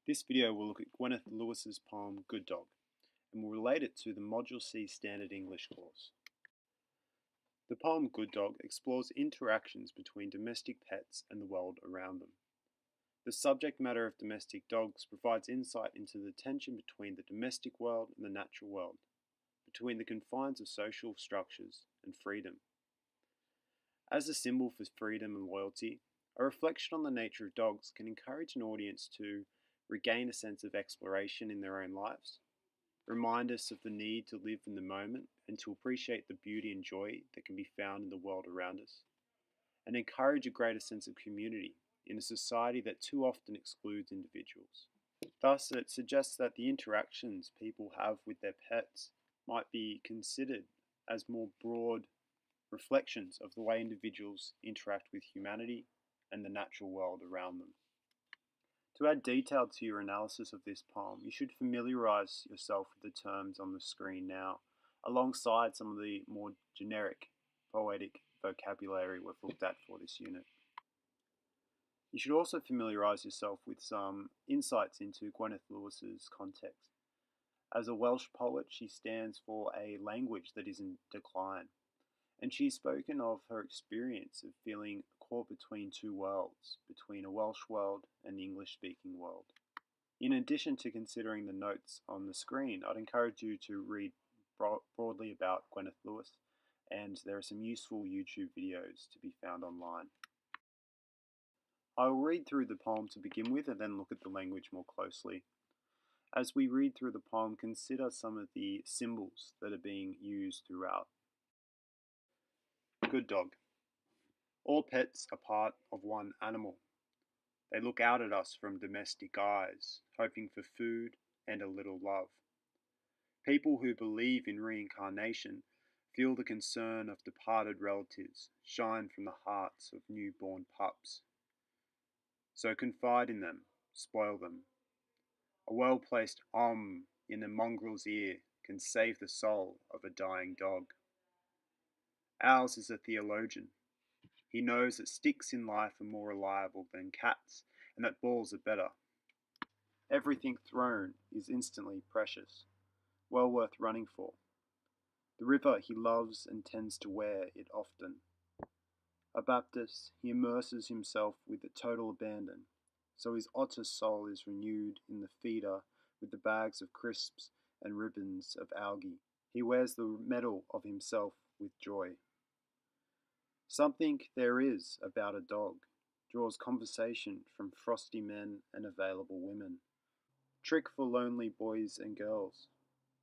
This video will look at Gwyneth Lewis's poem Good Dog and will relate it to the Module C Standard English course. The poem Good Dog explores interactions between domestic pets and the world around them. The subject matter of domestic dogs provides insight into the tension between the domestic world and the natural world, between the confines of social structures and freedom. As a symbol for freedom and loyalty, a reflection on the nature of dogs can encourage an audience to regain a sense of exploration in their own lives, remind us of the need to live in the moment and to appreciate the beauty and joy that can be found in the world around us, and encourage a greater sense of community in a society that too often excludes individuals. Thus, it suggests that the interactions people have with their pets might be considered as more broad reflections of the way individuals interact with humanity and the natural world around them. To add detail to your analysis of this poem, you should familiarise yourself with the terms on the screen now, alongside some of the more generic poetic vocabulary we've looked at for this unit. You should also familiarise yourself with some insights into Gwyneth Lewis's context. As a Welsh poet, she stands for a language that is in decline, and she's spoken of her experience of feeling caught between two worlds, between a Welsh world and the English-speaking world. In addition to considering the notes on the screen, I'd encourage you to read broadly about Gwyneth Lewis, and there are some useful YouTube videos to be found online. I will read through the poem to begin with and then look at the language more closely. As we read through the poem, consider some of the symbols that are being used throughout. Good dog. All pets are part of one animal. They look out at us from domestic eyes, hoping for food and a little love. People who believe in reincarnation feel the concern of departed relatives shine from the hearts of newborn pups. So confide in them, spoil them. A well-placed in a mongrel's ear can save the soul of a dying dog. Ours is a theologian. He knows that sticks in life are more reliable than cats, and that balls are better. Everything thrown is instantly precious, well worth running for. The river he loves and tends to wear it often. A Baptist, he immerses himself with a total abandon, so his otter soul is renewed in the feeder with the bags of crisps and ribbons of algae. He wears the medal of himself with joy. Something there is about a dog draws conversation from frosty men and available women. Trick for lonely boys and girls.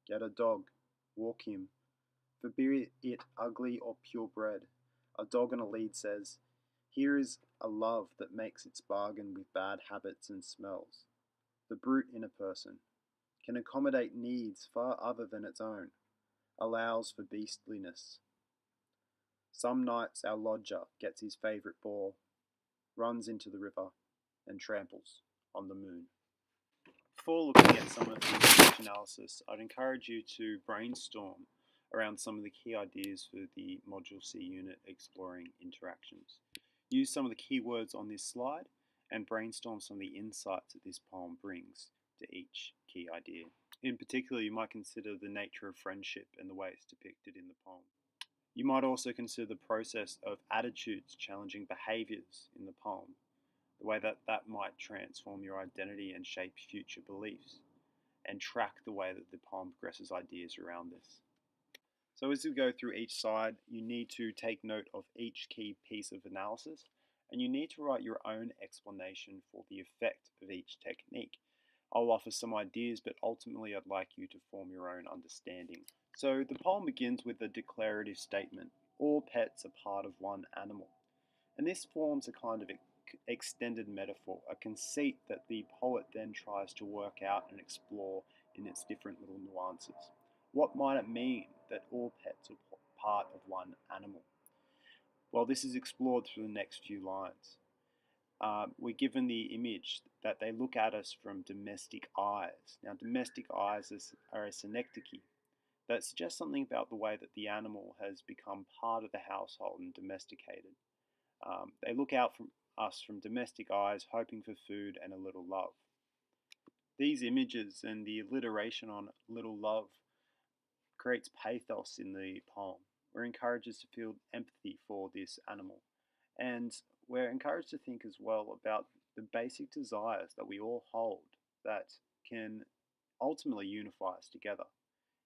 Get a dog, walk him. For be it ugly or purebred, a dog on a lead says, here is a love that makes its bargain with bad habits and smells. The brute in a person can accommodate needs far other than its own, allows for beastliness. Some nights our lodger gets his favourite ball, runs into the river, and tramples on the moon. Before looking at some of the speech analysis, I'd encourage you to brainstorm around some of the key ideas for the Module C unit exploring interactions. Use some of the keywords on this slide and brainstorm some of the insights that this poem brings to each key idea. In particular, you might consider the nature of friendship and the way it's depicted in the poem. You might also consider the process of attitudes challenging behaviours in the poem, the way that that might transform your identity and shape future beliefs, and track the way that the poem progresses ideas around this. So as we go through each side, you need to take note of each key piece of analysis, and you need to write your own explanation for the effect of each technique. I'll offer some ideas, but ultimately I'd like you to form your own understanding. So the poem begins with a declarative statement. All pets are part of one animal. And this forms a kind of extended metaphor, a conceit that the poet then tries to work out and explore in its different little nuances. What might it mean that all pets are part of one animal? Well, this is explored through the next few lines. We're given the image that they look at us from domestic eyes. Now, domestic eyes are a synecdoche that suggests something about the way that the animal has become part of the household and domesticated. They look out from us from domestic eyes, hoping for food and a little love. These images and the alliteration on little love creates pathos in the poem. We're encouraged to feel empathy for this animal. And we're encouraged to think as well about the basic desires that we all hold that can ultimately unify us together.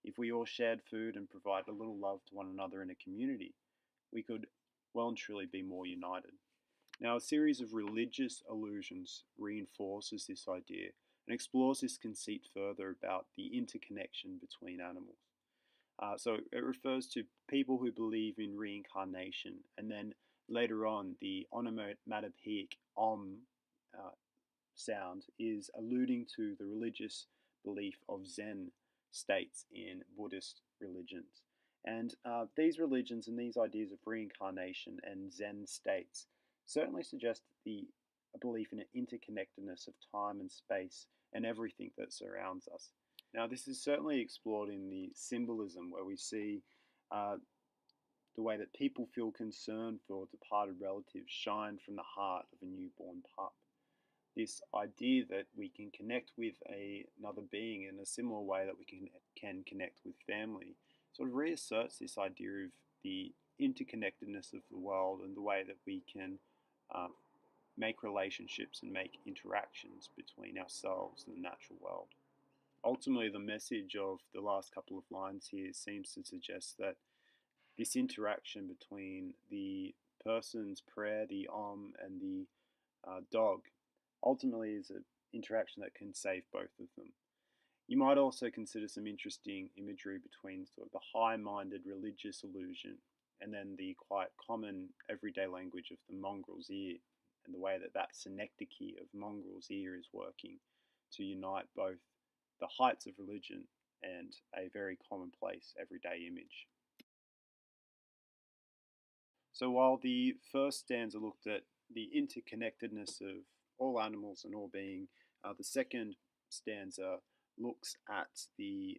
If we all shared food and provide a little love to one another in a community, we could well and truly be more united. Now, a series of religious allusions reinforces this idea and explores this conceit further about the interconnection between animals. So it refers to people who believe in reincarnation, and then later on, the onomatopoeic uh, sound is alluding to the religious belief of Zen states in Buddhist religions. And these religions and these ideas of reincarnation and Zen states certainly suggest a belief in an interconnectedness of time and space and everything that surrounds us. Now, this is certainly explored in the symbolism where we see uh, the way that people feel concern for departed relatives shine from the heart of a newborn pup. This idea that we can connect with another being in a similar way that we can connect with family sort of reasserts this idea of the interconnectedness of the world and the way that we can uh, make relationships and make interactions between ourselves and the natural world. Ultimately, the message of the last couple of lines here seems to suggest that this interaction between the person's prayer, the and the dog, ultimately is an interaction that can save both of them. You might also consider some interesting imagery between sort of the high-minded religious illusion and then the quite common everyday language of the mongrel's ear and the way that that synecdoche of mongrel's ear is working to unite both the heights of religion and a very commonplace everyday image. So while the first stanza looked at the interconnectedness of all animals and all being, the second stanza looks at a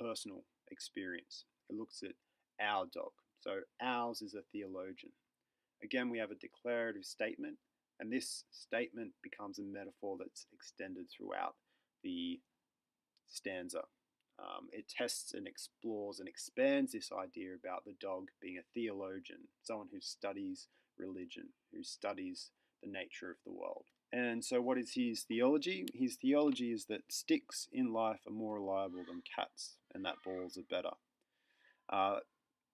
personal experience. It looks at our dog. So ours is a theologian. Again, we have a declarative statement, and this statement becomes a metaphor that's extended throughout the stanza. It tests and explores and expands this idea about the dog being a theologian, someone who studies religion, who studies the nature of the world. And so, what is his theology? His theology is that sticks in life are more reliable than cats, and that balls are better.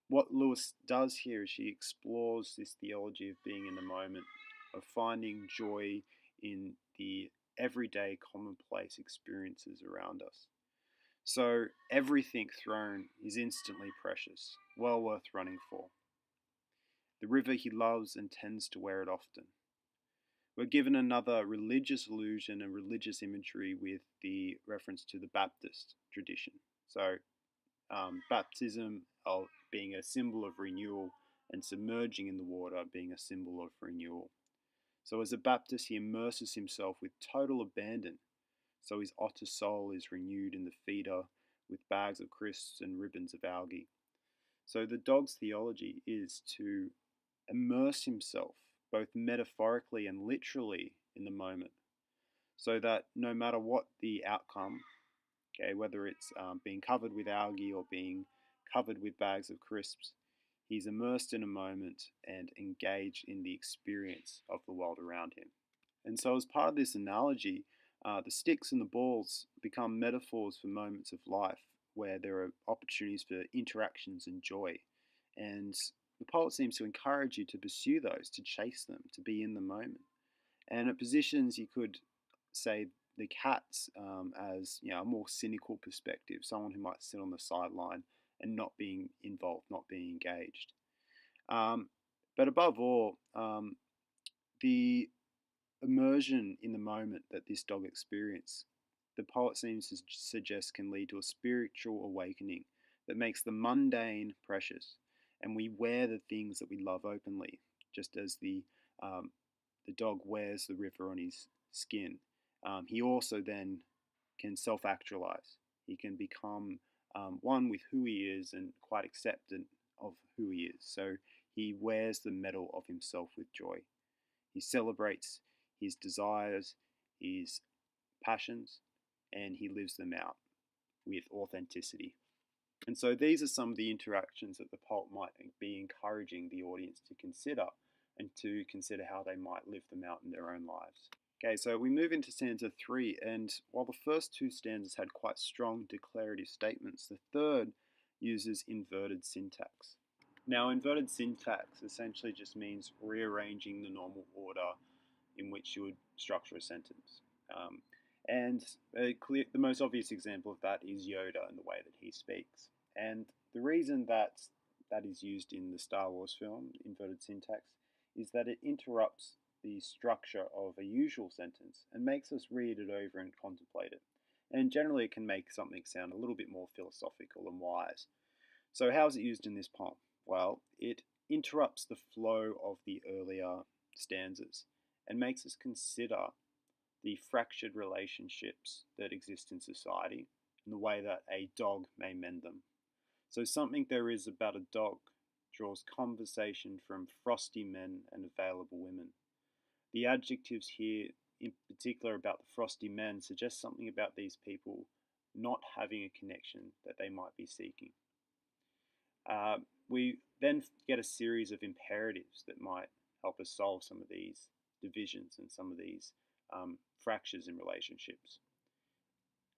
What Lewis does here is she explores this theology of being in the moment, of finding joy in the everyday commonplace experiences around us. So everything thrown is instantly precious, well worth running for. The river he loves and tends to wear it often. We're given another religious allusion and religious imagery with the reference to the Baptist tradition. So baptism being a symbol of renewal and submerging in the water being a symbol of renewal. So as a Baptist, he immerses himself with total abandon. So his otter soul is renewed in the feeder with bags of crisps and ribbons of algae. So the dog's theology is to immerse himself both metaphorically and literally in the moment, so that no matter what the outcome, okay, whether it's being covered with algae or being covered with bags of crisps, he's immersed in a moment and engaged in the experience of the world around him. And so, as part of this analogy, the sticks and the balls become metaphors for moments of life where there are opportunities for interactions and joy. And the poet seems to encourage you to pursue those, to chase them, to be in the moment. And it positions, you could say, the cats as a more cynical perspective, someone who might sit on the sideline and not being involved, not being engaged. But above all, the immersion in the moment that this dog experiences, the poet seems to suggest can lead to a spiritual awakening that makes the mundane precious, and we wear the things that we love openly, just as the dog wears the river on his skin. He also then can self-actualize. He can become one with who he is and quite acceptant of who he is. So he wears the medal of himself with joy. He celebrates his desires, his passions, and he lives them out with authenticity. And so these are some of the interactions that the poet might be encouraging the audience to consider and to consider how they might live them out in their own lives. Okay, so we move into stanza 3, and while the first two stanzas had quite strong declarative statements, the third uses inverted syntax. Now, inverted syntax essentially just means rearranging the normal order in which you would structure a sentence. And the most obvious example of that is Yoda and the way that he speaks. And the reason that that is used in the Star Wars film, inverted syntax, is that it interrupts the structure of a usual sentence and makes us read it over and contemplate it. And generally, it can make something sound a little bit more philosophical and wise. So, how is it used in this poem? Well, it interrupts the flow of the earlier stanzas and makes us consider the fractured relationships that exist in society and the way that a dog may mend them. So, something there is about a dog draws conversation from frosty men and available women. The adjectives here, in particular about the frosty men, suggest something about these people not having a connection that they might be seeking. We then get a series of imperatives that might help us solve some of these divisions and some of these fractures in relationships.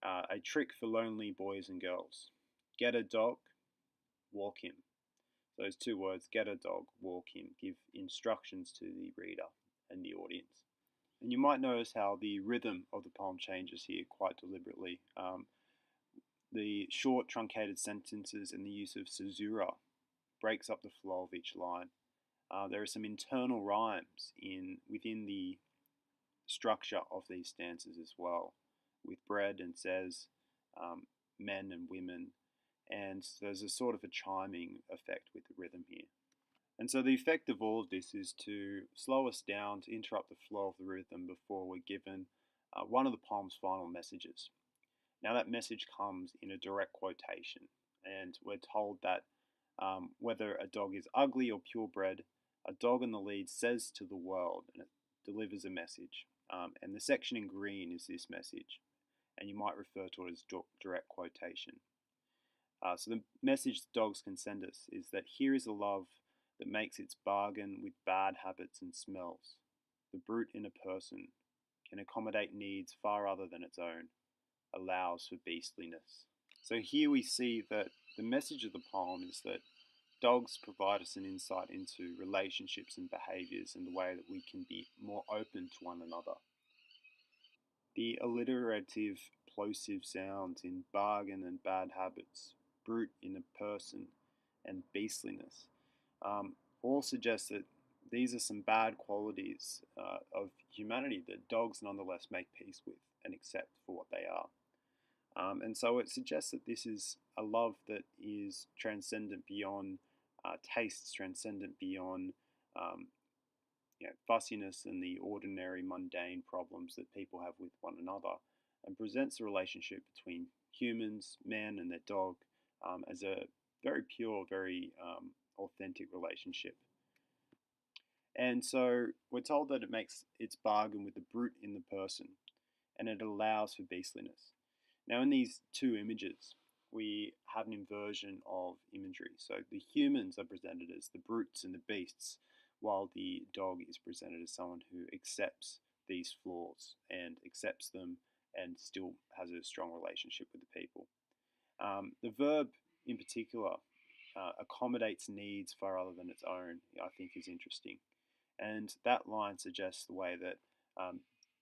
A trick for lonely boys and girls. Get a dog, walk him. Those two words, get a dog, walk him, give instructions to the reader and the audience. And you might notice how the rhythm of the poem changes here quite deliberately. The short truncated sentences and the use of caesura breaks up the flow of each line. There are some internal rhymes within the structure of these stanzas as well, with bread and says, men and women, and there's a sort of a chiming effect with the rhythm here. And so the effect of all of this is to slow us down, to interrupt the flow of the rhythm before we're given one of the poem's final messages. Now that message comes in a direct quotation, and we're told that whether a dog is ugly or purebred, a dog in the lead says to the world, and it delivers a message. And the section in green is this message, and you might refer to it as direct quotation. So the message dogs can send us is that here is a love that makes its bargain with bad habits and smells. The brute in a person can accommodate needs far other than its own, allows for beastliness. So here we see that the message of the poem is that dogs provide us an insight into relationships and behaviours and the way that we can be more open to one another. The alliterative plosive sounds in bargain and bad habits, brute in a person, and beastliness all suggest that these are some bad qualities of humanity that dogs nonetheless make peace with and accept for what they are. And so it suggests that this is a love that is transcendent beyond tastes, transcendent beyond fussiness and the ordinary mundane problems that people have with one another, and presents a relationship between humans, man, and their dog as a very pure, very authentic relationship. And so we're told that it makes its bargain with the brute in the person, and it allows for beastliness. Now, in these two images, we have an inversion of imagery. So the humans are presented as the brutes and the beasts, while the dog is presented as someone who accepts these flaws and accepts them and still has a strong relationship with the people. The verb in particular accommodates needs far other than its own, I think is interesting. And that line suggests the way that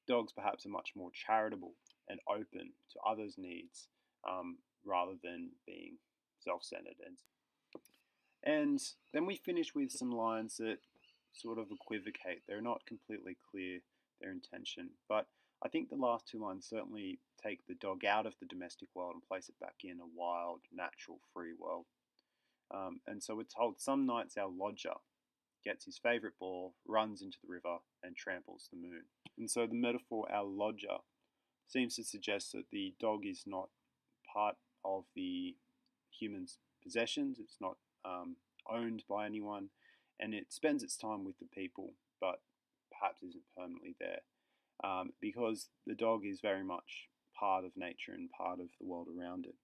dogs perhaps are much more charitable and open to others' needs rather than being self-centered. And then we finish with some lines that sort of equivocate. They're not completely clear, their intention, but I think the last two lines certainly take the dog out of the domestic world and place it back in a wild, natural, free world. And so we're told some nights our lodger gets his favourite ball, runs into the river, and tramples the moon. And so the metaphor, our lodger, seems to suggest that the dog is not part of the human's possessions, it's not owned by anyone, and it spends its time with the people, but perhaps isn't permanently there. Because the dog is very much part of nature and part of the world around it.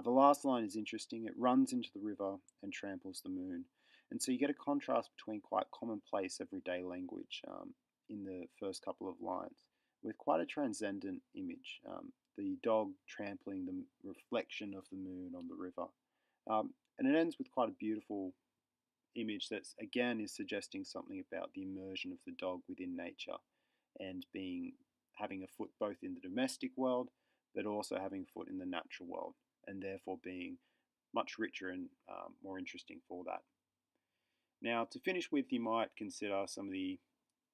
The last line is interesting. It runs into the river and tramples the moon. And so you get a contrast between quite commonplace everyday language in the first couple of lines with quite a transcendent image. The dog trampling the reflection of the moon on the river. And it ends with quite a beautiful image that, again, is suggesting something about the immersion of the dog within nature and having a foot both in the domestic world, but also having a foot in the natural world, and therefore being much richer and more interesting for that. Now, to finish with, you might consider some of the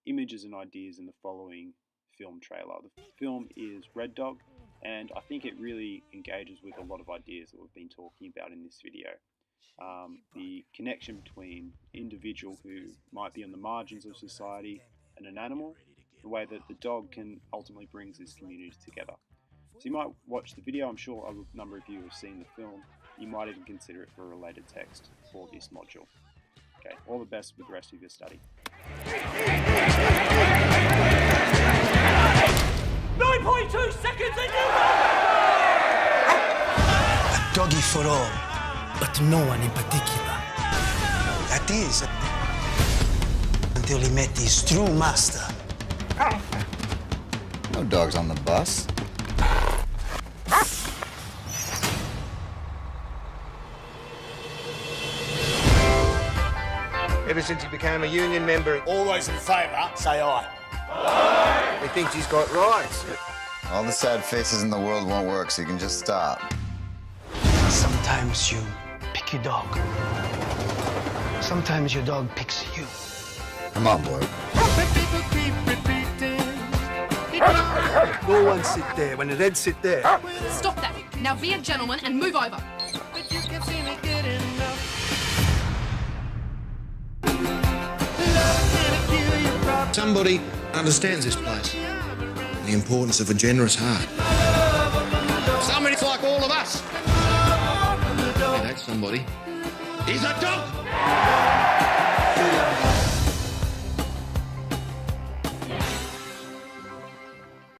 images and ideas in the following film trailer. The film is Red Dog, and I think it really engages with a lot of ideas that we've been talking about in this video. The connection between an individual who might be on the margins of society and an animal, the way that the dog can ultimately bring this community together. So you might watch the video. I'm sure a number of you have seen the film. You might even consider it for a related text for this module. Okay, all the best with the rest of your study. 9.2 seconds and you A doggy for all, but no one in particular. That is, until he met his true master. No dogs on the bus. Ever since he became a union member, All those in favour, say aye. he thinks he's got rights. All the sad faces in the world won't work, so you can just stop. Sometimes you pick your dog. Sometimes your dog picks you. Come on, boy. No one sit there when the red sit there. Stop that. Now be a gentleman and move over. Somebody understands this place, the importance of a generous heart. Somebody's like all of us. And that somebody is a dog.